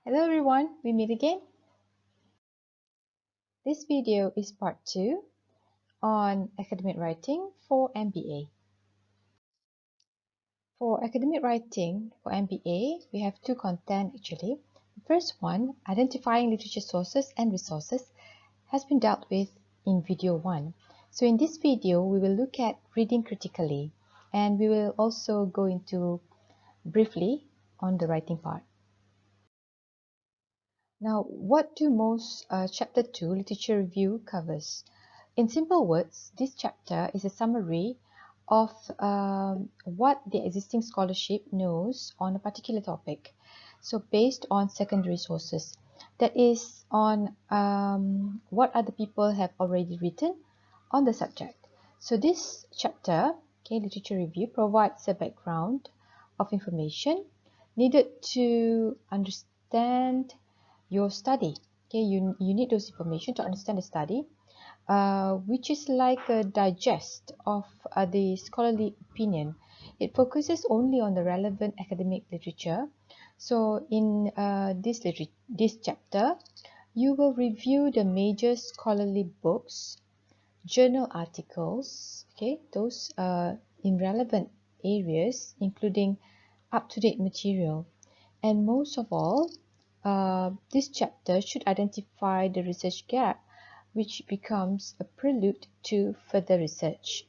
Hello everyone, we meet again. This video is part 2 on academic writing for MBA. For academic writing for MBA, we have two content actually. The first one, identifying literature sources and resources, has been dealt with in video 1. So in this video, we will look at reading critically, and we will also go into briefly on the writing part. Now, what do most Chapter 2 Literature Review covers? In simple words, this chapter is a summary of what the existing scholarship knows on a particular topic. So based on secondary sources, that is on what other people have already written on the subject. So this chapter, Literature Review, provides a background of information needed to understand your study. You need those information to understand the study, which is like a digest of the scholarly opinion. It focuses only on the relevant academic literature. So in this chapter, you will review the major scholarly books, journal articles, those in relevant areas, including up-to-date material. And most of all, this chapter should identify the research gap, which becomes a prelude to further research.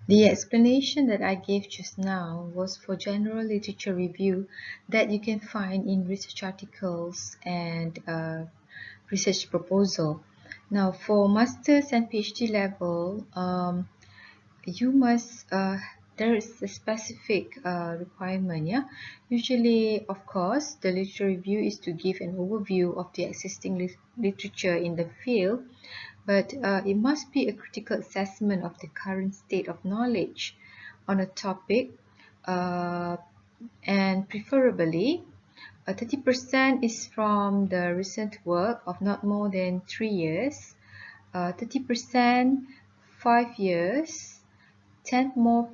The explanation that I gave just now was for general literature review that you can find in research articles and research proposal. Now, for master's and PhD level, you must there is a specific requirement. Usually, of course, the literature review is to give an overview of the existing literature in the field, but it must be a critical assessment of the current state of knowledge on a topic, and preferably 30% is from the recent work of not more than 3 years, 30% 5 years, 10% more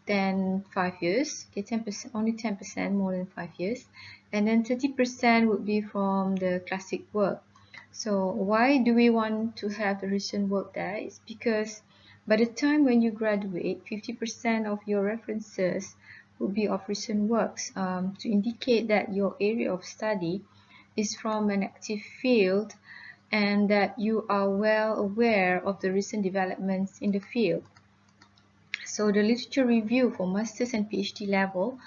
than 5 years. 10%, only 10% more than 5 years, and then 30% would be from the classic work. So why do we want to have the recent work there? It's because by the time when you graduate, 50% of your references will be of recent works, to indicate that your area of study is from an active field and that you are well aware of the recent developments in the field. So the literature review for master's and PhD level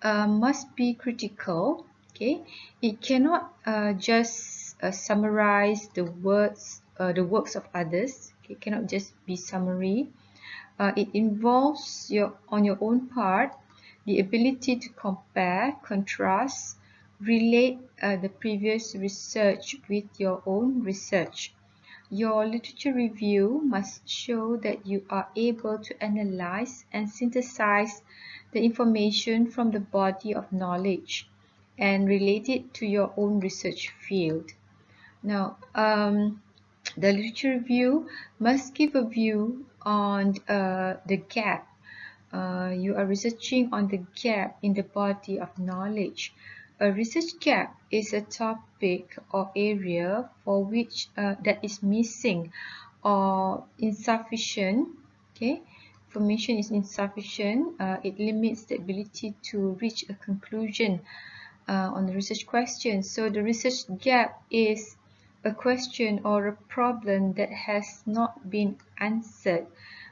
must be critical. It cannot just summarize the works of others. It cannot just be summary. It involves on your own part the ability to compare, contrast, relate the previous research with your own research. Your literature review must show that you are able to analyze and synthesize the information from the body of knowledge and relate it to your own research field. Now, the literature review must give a view on the gap. You are researching on the gap in the body of knowledge. A research gap is a topic or area for which that is missing or insufficient. Information is insufficient. It limits the ability to reach a conclusion on the research question. So the research gap is a question or a problem that has not been answered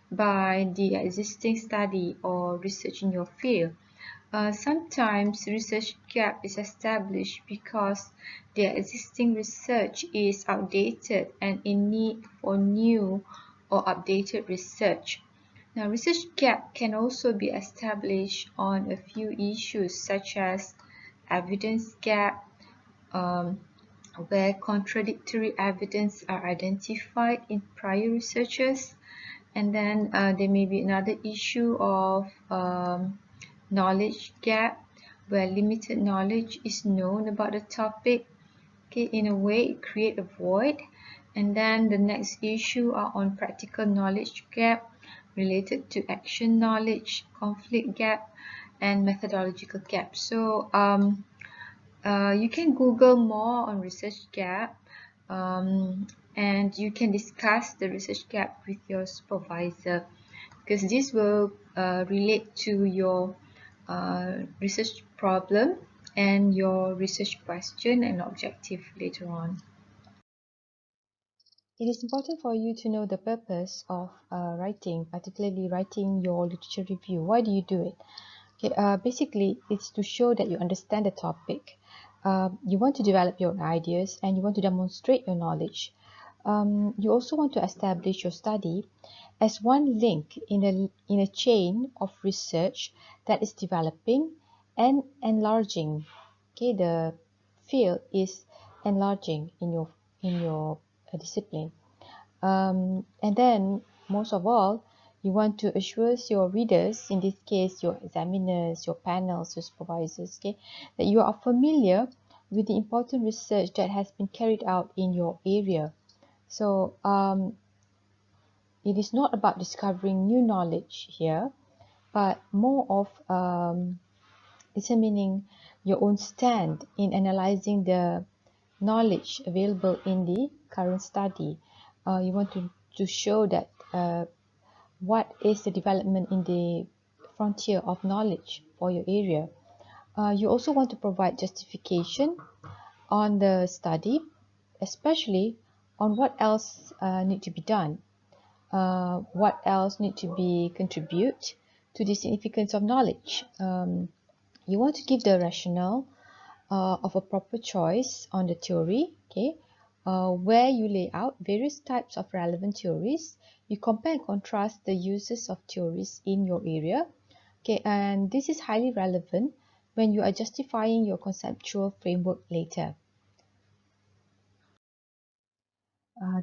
by the existing study or research in your field. Sometimes research gap is established because the existing research is outdated and in need for new or updated research. Now, research gap can also be established on a few issues such as evidence gap, where contradictory evidence are identified in prior researches, and then there may be another issue of knowledge gap, where limited knowledge is known about the topic. In a way, it creates a void. And then the next issue are on practical knowledge gap related to action knowledge, conflict gap, and methodological gaps. So you can Google more on research gap, and you can discuss the research gap with your supervisor, because this will relate to your research problem and your research question and objective later on. It is important for you to know the purpose of writing, particularly writing your literature review. Why do you do it? Okay, basically, it's to show that you understand the topic. You want to develop your own ideas and you want to demonstrate your knowledge. You also want to establish your study as one link in a chain of research that is developing and enlarging. Okay, the field is enlarging in your discipline. And then, most of all, you want to assure your readers, in this case your examiners, your panels, your supervisors, okay, that you are familiar with the important research that has been carried out in your area. So it is not about discovering new knowledge here, but more of determining your own stand in analyzing the knowledge available in the current study. You want to show that what is the development in the frontier of knowledge for your area. You also want to provide justification on the study, especially on what else need to be done, what else need to be contribute to the significance of knowledge. You want to give the rationale of a proper choice on the theory, okay, where you lay out various types of relevant theories. You compare and contrast the uses of theories in your area, okay, and this is highly relevant when you are justifying your conceptual framework later.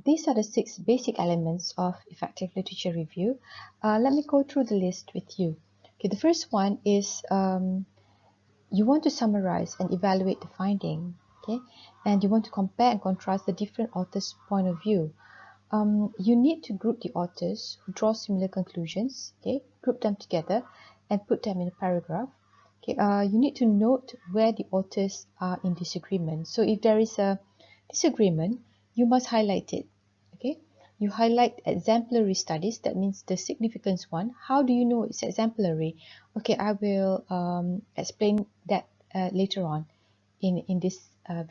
These are the 6 basic elements of effective literature review. Let me go through the list with you. Okay, the first one is you want to summarize and evaluate the finding, okay, and you want to compare and contrast the different authors' point of view. You need to group the authors who draw similar conclusions, okay, group them together and put them in a paragraph. Okay, you need to note where the authors are in disagreement. So if there is a disagreement, you must highlight it. Okay, you highlight exemplary studies, that means the significance one. How do you know it's exemplary? Okay, I will explain that later on in this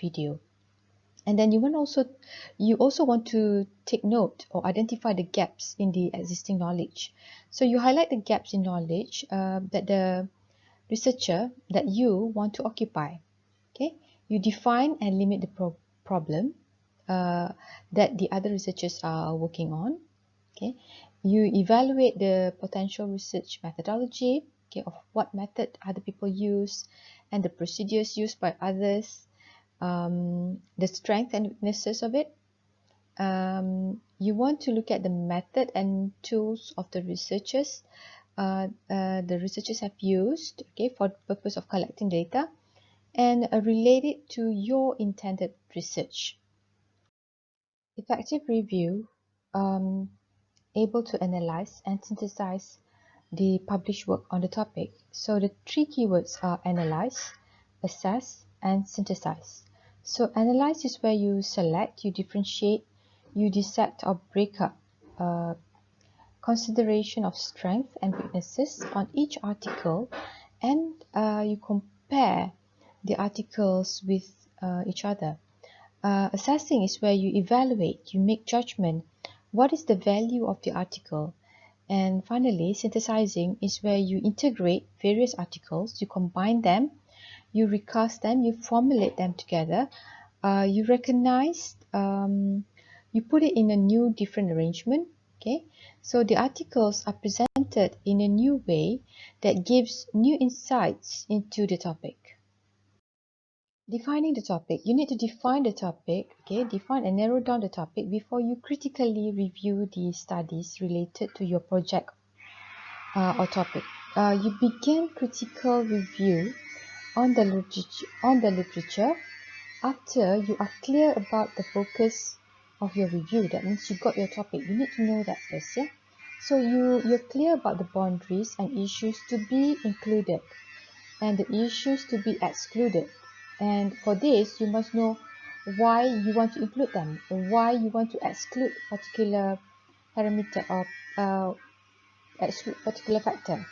video. And then you also want to take note or identify the gaps in the existing knowledge. So you highlight the gaps in knowledge that the researcher that you want to occupy. Okay, you define and limit the problem that the other researchers are working on. Okay, you evaluate the potential research methodology, okay, of what method other people use and the procedures used by others, the strengths and weaknesses of it. You want to look at the method and tools of the researchers have used, okay, for the purpose of collecting data, and relate it to your intended research. Effective review, able to analyze and synthesize the published work on the topic. So the 3 keywords are analyze, assess, and synthesize. So analyze is where you select, you differentiate, you dissect or break up consideration of strengths and weaknesses on each article, and you compare the articles with each other. Assessing is where you evaluate, you make judgment. What is the value of the article? And finally, synthesizing is where you integrate various articles, you combine them, you recast them, you formulate them together, you recognize, you put it in a new different arrangement. Okay, so the articles are presented in a new way that gives new insights into the topic. Defining the topic. You need to define the topic, okay, define and narrow down the topic before you critically review the studies related to your project or topic. You begin critical review on the literature after you are clear about the focus of your review. That means you got your topic. You need to know that first, yeah. So you're clear about the boundaries and issues to be included. and the issues to be excluded. And for this, you must know why you want to include them, or why you want to exclude particular parameter or exclude particular factor.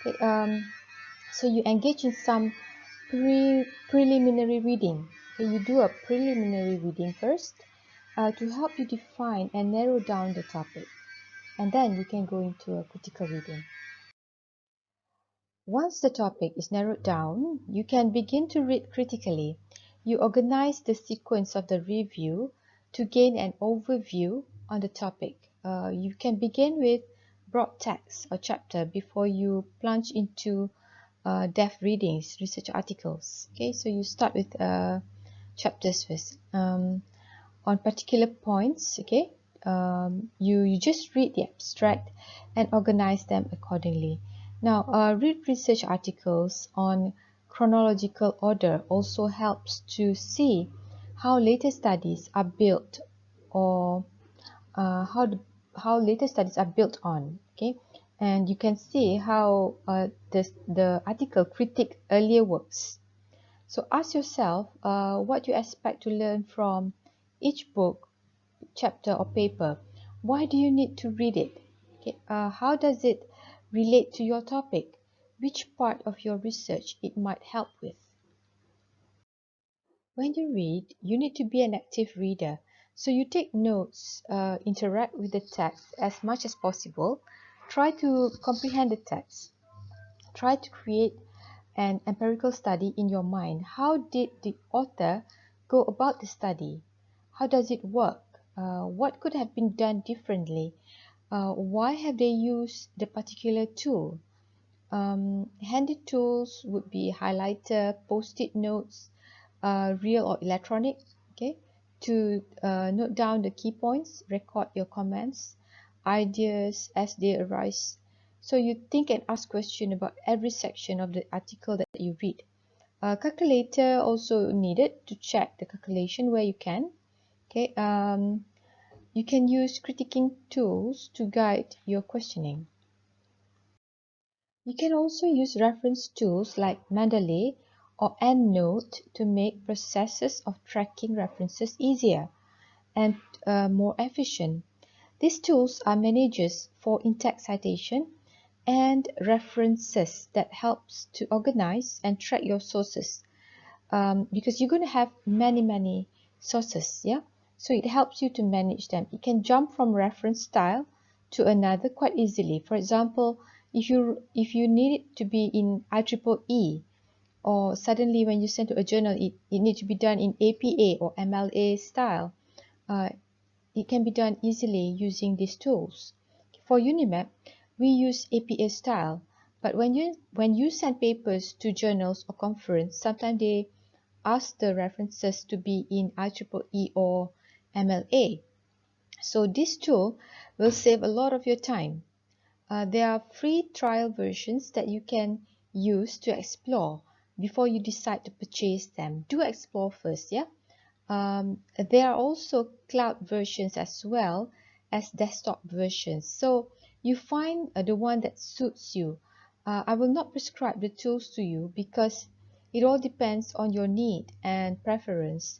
Okay, so you engage in some preliminary reading. Okay, you do a preliminary reading first to help you define and narrow down the topic, and then you can go into a critical reading. Once the topic is narrowed down, you can begin to read critically. You organize the sequence of the review to gain an overview on the topic. You can begin with broad text or chapter before you plunge into depth readings, research articles. Okay, so you start with chapters first. On particular points, okay, you just read the abstract and organize them accordingly. Now, read research articles on chronological order also helps to see how later studies are built, or how later studies are built on. Okay, and you can see how the article critique earlier works. So ask yourself what you expect to learn from each book, chapter or paper. Why do you need to read it? Okay, how does it relate to your topic? Which part of your research it might help with? When you read, you need to be an active reader. So you take notes, interact with the text as much as possible, try to comprehend the text, try to create an empirical study in your mind. How did the author go about the study? How does it work? What could have been done differently? Why have they used the particular tool? Handy tools would be highlighter, post-it notes, real or electronic, okay, to note down the key points, record your comments, ideas as they arise. So you think and ask questions about every section of the article that you read. Calculator also needed to check the calculation where you can. Okay, you can use critiquing tools to guide your questioning. You can also use reference tools like Mendeley or EndNote to make processes of tracking references easier and more efficient. These tools are managers for in-text citation and references that helps to organize and track your sources, because you're going to have many sources, yeah, so it helps you to manage them. You can jump from reference style to another quite easily. For example, if you need it to be in IEEE, or suddenly when you send to a journal it needs to be done in APA or MLA style, uh, it can be done easily using these tools. For Unimap, we use APA style, but when you send papers to journals or conference, sometimes they ask the references to be in IEEE or MLA. So this tool will save a lot of your time. There are free trial versions that you can use to explore before you decide to purchase them. Do explore first, yeah? There are also cloud versions as well as desktop versions. So you find the one that suits you. I will not prescribe the tools to you because it all depends on your need and preference.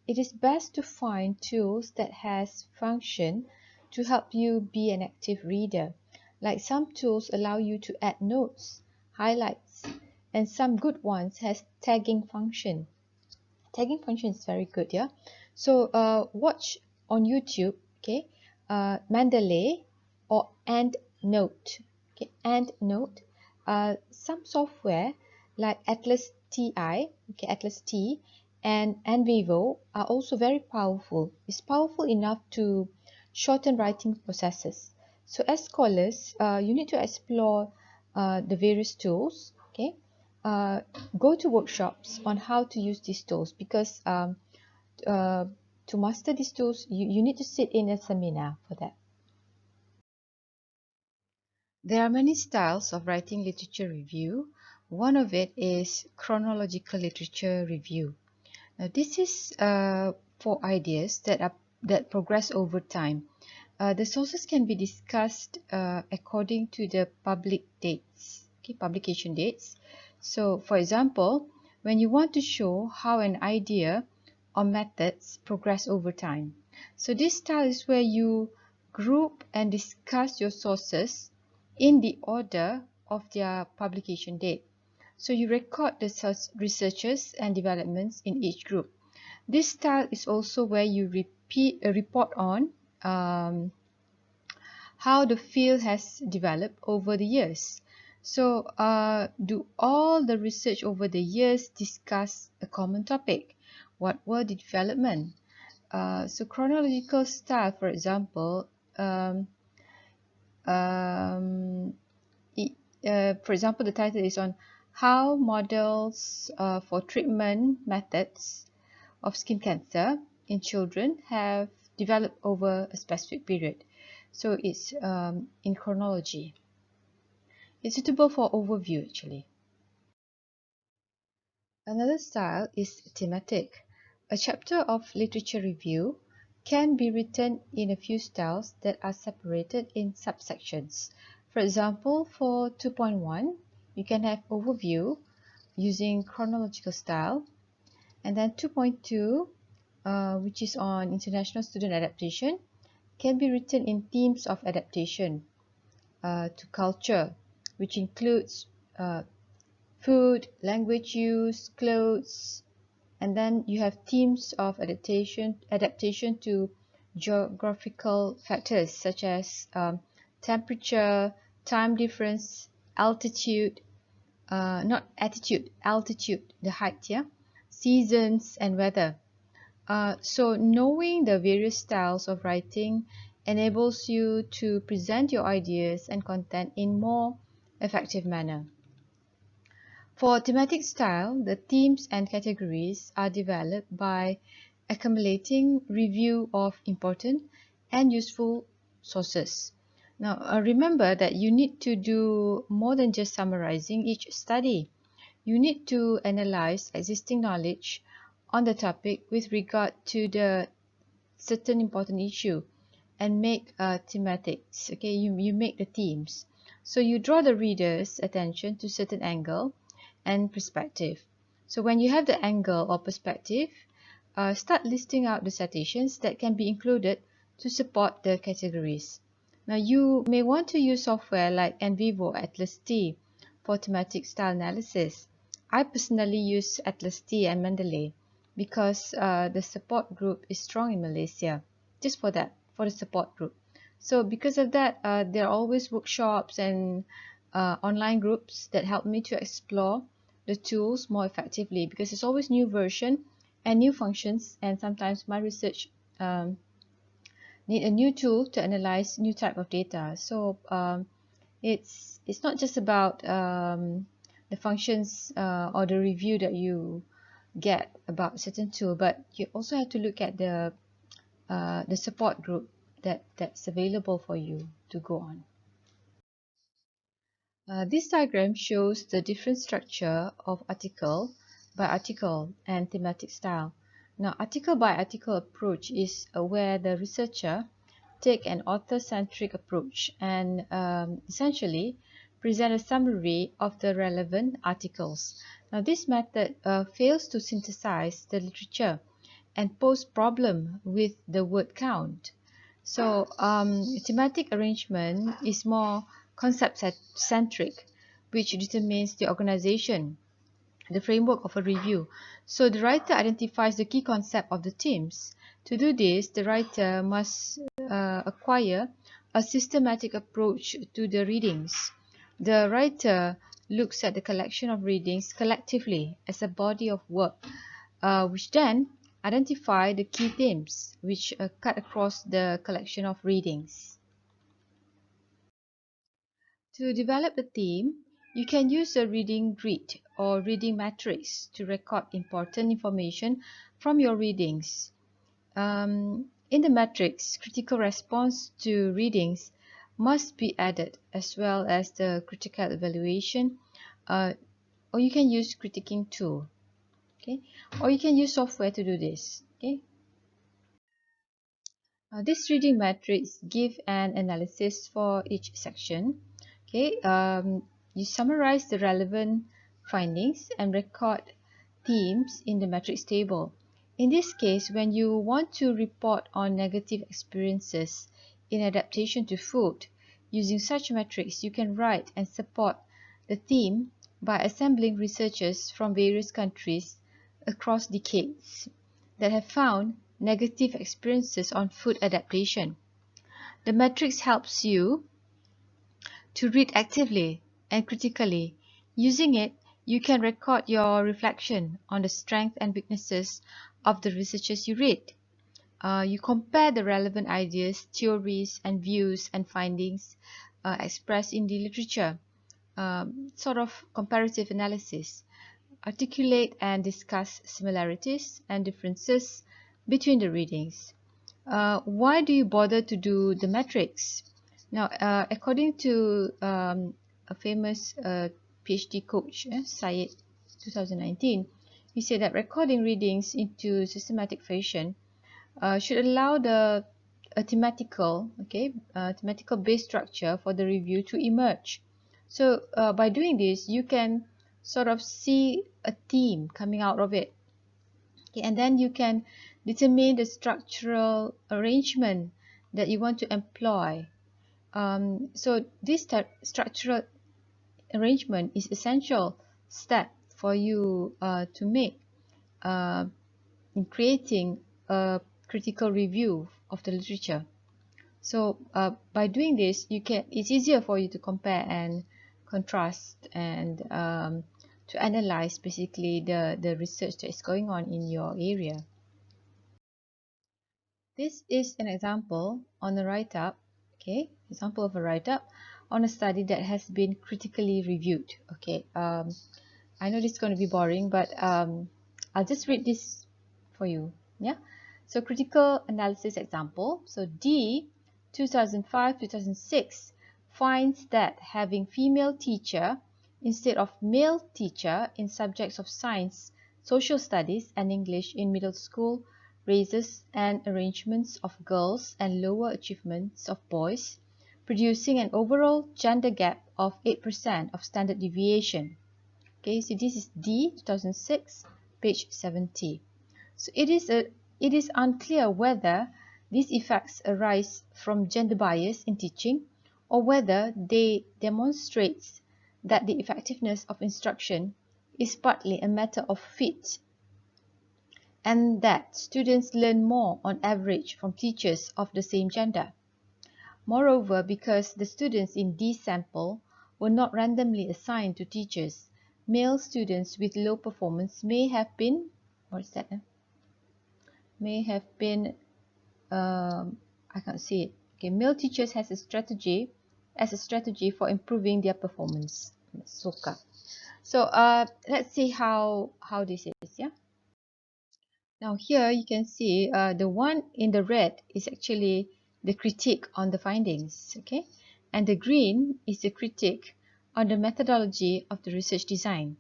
It is best to find tools that has function to help you be an active reader. Like some tools allow you to add notes, highlights, and some good ones has tagging function. Tagging function is very good, yeah. So watch on YouTube, okay, Mendeley or EndNote. Okay, EndNote. Some software like Atlas TI, okay, Atlas T, and NVivo are also very powerful. It's powerful enough to shorten writing processes. So as scholars, you need to explore the various tools, okay. uh, Go to workshops on how to use these tools, because uh, to master these tools you need to sit in a seminar for that. There are many styles of writing literature review. One of it is chronological literature review. Now this is for ideas that progress over time. The sources can be discussed according to the public dates. okay, publication dates. So for example, when you want to show how an idea or methods progress over time. So this style is where you group and discuss your sources in the order of their publication date. So you record the researches and developments in each group. This style is also where you report on how the field has developed over the years. So, do all the research over the years discuss a common topic? What were the development? So, chronological style, for example, um, um, it, for example, the title is on how models for treatment methods of skin cancer in children have developed over a specific period. So it's in chronology. It's suitable for overview actually. Another style is thematic. A chapter of literature review can be written in a few styles that are separated in subsections. For example, for 2.1, you can have overview using chronological style, and then 2.2, which is on international student adaptation, can be written in themes of adaptation to culture, which includes food, language use, clothes, and then you have themes of adaptation to geographical factors such as temperature, time difference, altitude, not attitude, altitude, the height, yeah, seasons and weather. So knowing the various styles of writing enables you to present your ideas and content in more effective manner. For thematic style, the themes and categories are developed by accumulating review of important and useful sources. Now, remember that you need to do more than just summarizing each study. You need to analyze existing knowledge on the topic with regard to the certain important issue and make thematics. Okay, you make the themes. So you draw the reader's attention to certain angle and perspective. So when you have the angle or perspective, start listing out the citations that can be included to support the categories. Now you may want to use software like NVivo Atlas T for thematic style analysis. I personally use Atlas T and Mendeley because the support group is strong in Malaysia. Just for that, for the support group. So because of that, there are always workshops and online groups that help me to explore the tools more effectively because there's always new version and new functions, and sometimes my research need a new tool to analyze new type of data. So it's not just about the functions or the review that you get about a certain tool, but you also have to look at the support group that's available for you to go on. This diagram shows the different structure of article by article and thematic style. Now, article by article approach is where the researcher take an author-centric approach and essentially present a summary of the relevant articles. Now, this method fails to synthesize the literature and pose problem with the word count. So thematic arrangement is more concept-centric, which determines the organization, the framework of a review. So the writer identifies the key concept of the themes. To do this, the writer must acquire a systematic approach to the readings. The writer looks at the collection of readings collectively as a body of work, which then identify the key themes which cut across the collection of readings. To develop a theme, you can use a reading grid or reading matrix to record important information from your readings. In the matrix, critical response to readings must be added as well as the critical evaluation, or you can use critiquing tool, okay, or you can use software to do this, okay. This reading matrix give an analysis for each section. Okay, you summarize the relevant findings and record themes in the metrics table. In this case, when you want to report on negative experiences in adaptation to food, using such metrics, you can write and support the theme by assembling researchers from various countries across decades that have found negative experiences on food adaptation. The matrix helps you to read actively and critically. Using it, you can record your reflection on the strengths and weaknesses of the researchers you read. You compare the relevant ideas, theories, and views and findings expressed in the literature, sort of comparative analysis. Articulate and discuss similarities and differences between the readings. Why do you bother to do the metrics? Now, according to a famous PhD coach, Syed 2019, he said that recording readings into systematic fashion should allow a thematical based structure for the review to emerge. So by doing this, you can sort of see a theme coming out of it. Okay, and then you can determine the structural arrangement that you want to employ. So this structural arrangement is essential step for you to make in creating a critical review of the literature. So by doing this, it's easier for you to compare and contrast and to analyze basically the research that is going on in your area. This is an example on a write-up, okay, example of a write-up on a study that has been critically reviewed. Okay, I know this is going to be boring, but I'll just read this for you. Yeah, so critical analysis example. So D 2005-2006 finds that having female teacher instead of male teacher in subjects of science, social studies, and English in middle school raises and arrangements of girls and lower achievements of boys, producing an overall gender gap of 8% of standard deviation. Okay, so this is D 2006, page 70. So it is unclear whether these effects arise from gender bias in teaching or whether they demonstrate that the effectiveness of instruction is partly a matter of fit and that students learn more on average from teachers of the same gender. Moreover, because the students in this sample were not randomly assigned to teachers, male students with low performance may have been, I can't see it. Okay, male teachers has a strategy for improving their performance. Soka. So let's see how this is. Yeah. Now here you can see the one in the red is actually the critique on the findings, okay, and the green is the critique on the methodology of the research design.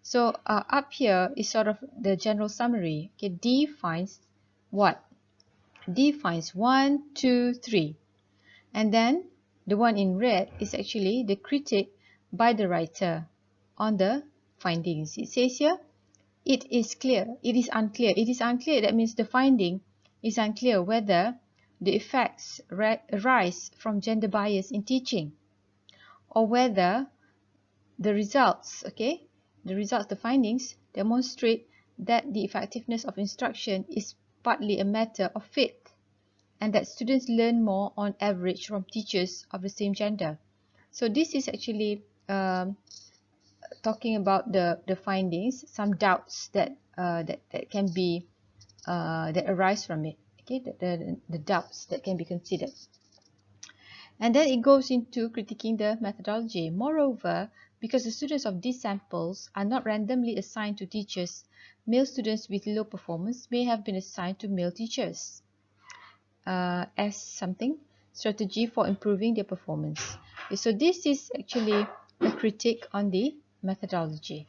So up here is sort of the general summary. Okay, D finds what? D finds 1, 2, 3, and then the one in red is actually the critique by the writer on the findings. It says here, it is clear, it is unclear. It is unclear, that means the finding is unclear whether the effects arise from gender bias in teaching or whether the results, the findings demonstrate that the effectiveness of instruction is partly a matter of fit and that students learn more on average from teachers of the same gender. So this is actually talking about the findings, some doubts that can be that arise from it. Okay, the doubts that can be considered. And then it goes into critiquing the methodology. Moreover, because the students of these samples are not randomly assigned to teachers, male students with low performance may have been assigned to male teachers as something strategy for improving their performance. Okay, so this is actually a critique on the methodology.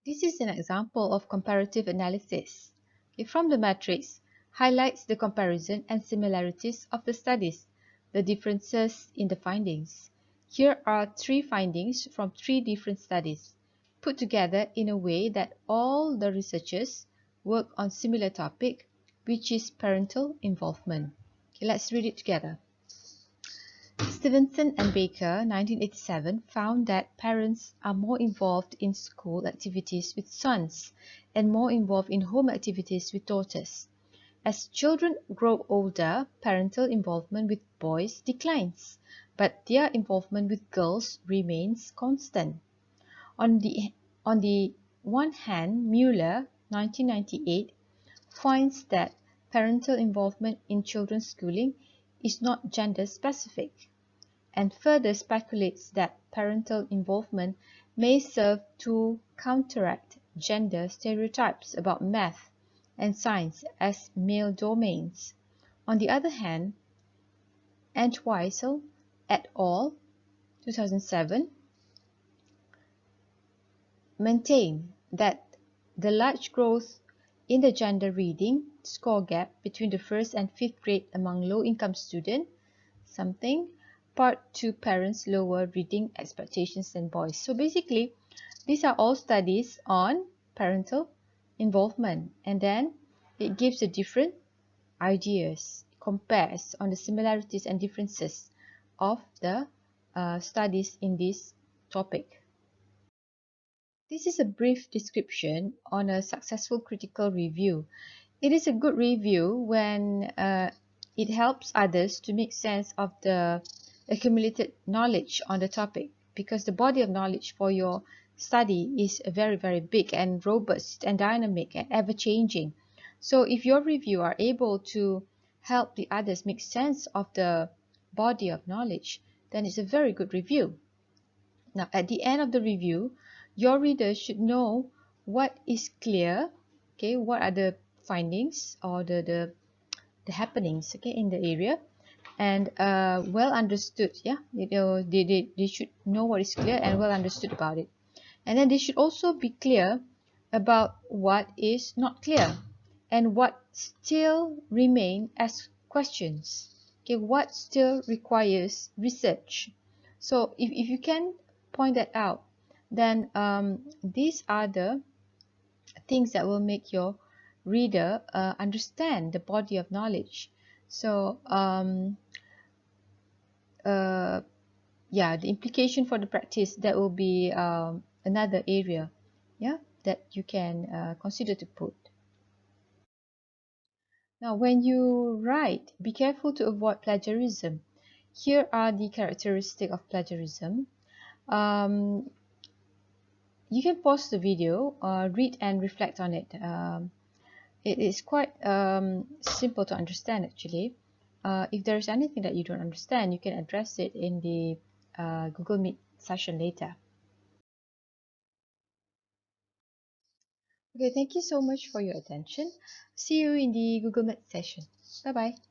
This is an example of comparative analysis. Okay, from the matrix, highlights the comparison and similarities of the studies, the differences in the findings. Here are 3 findings from 3 different studies, put together in a way that all the researchers work on similar topic, which is parental involvement. Okay, let's read it together. Stevenson and Baker, 1987, found that parents are more involved in school activities with sons and more involved in home activities with daughters. As children grow older, parental involvement with boys declines, but their involvement with girls remains constant. On the one hand, Mueller, 1998, finds that parental involvement in children's schooling is not gender specific, and further speculates that parental involvement may serve to counteract gender stereotypes about math and science as male domains. On the other hand, Entwistle et al. 2007 maintain that the large growth in the gender reading score gap between the first and fifth grade among low-income students, something part to parents' lower reading expectations than boys. So basically, these are all studies on parental involvement, and then it gives the different ideas, compares on the similarities and differences of the studies in this topic. This is a brief description on a successful critical review. It is a good review when it helps others to make sense of the accumulated knowledge on the topic, because the body of knowledge for your study is very, very big and robust and dynamic and ever-changing. So if your review are able to help the others make sense of the body of knowledge, then it's a very good review. Now, at the end of the review, your readers should know what is clear, okay, what are the findings or the happenings, okay, in the area, and well understood, yeah, they should know what is clear and well understood about it. And then they should also be clear about what is not clear and what still remain as questions, okay, what still requires research. So if you can point that out, then these are the things that will make your reader understand the body of knowledge. So yeah, the implication for the practice, that will be another area, yeah, that you can consider to put. Now, when you write, be careful to avoid plagiarism. Here are the characteristics of plagiarism. Um, you can pause the video, read and reflect on it. It is quite simple to understand, actually. If there is anything that you don't understand, you can address it in the Google Meet session later. Okay, thank you so much for your attention. See you in the Google Meet session. Bye bye.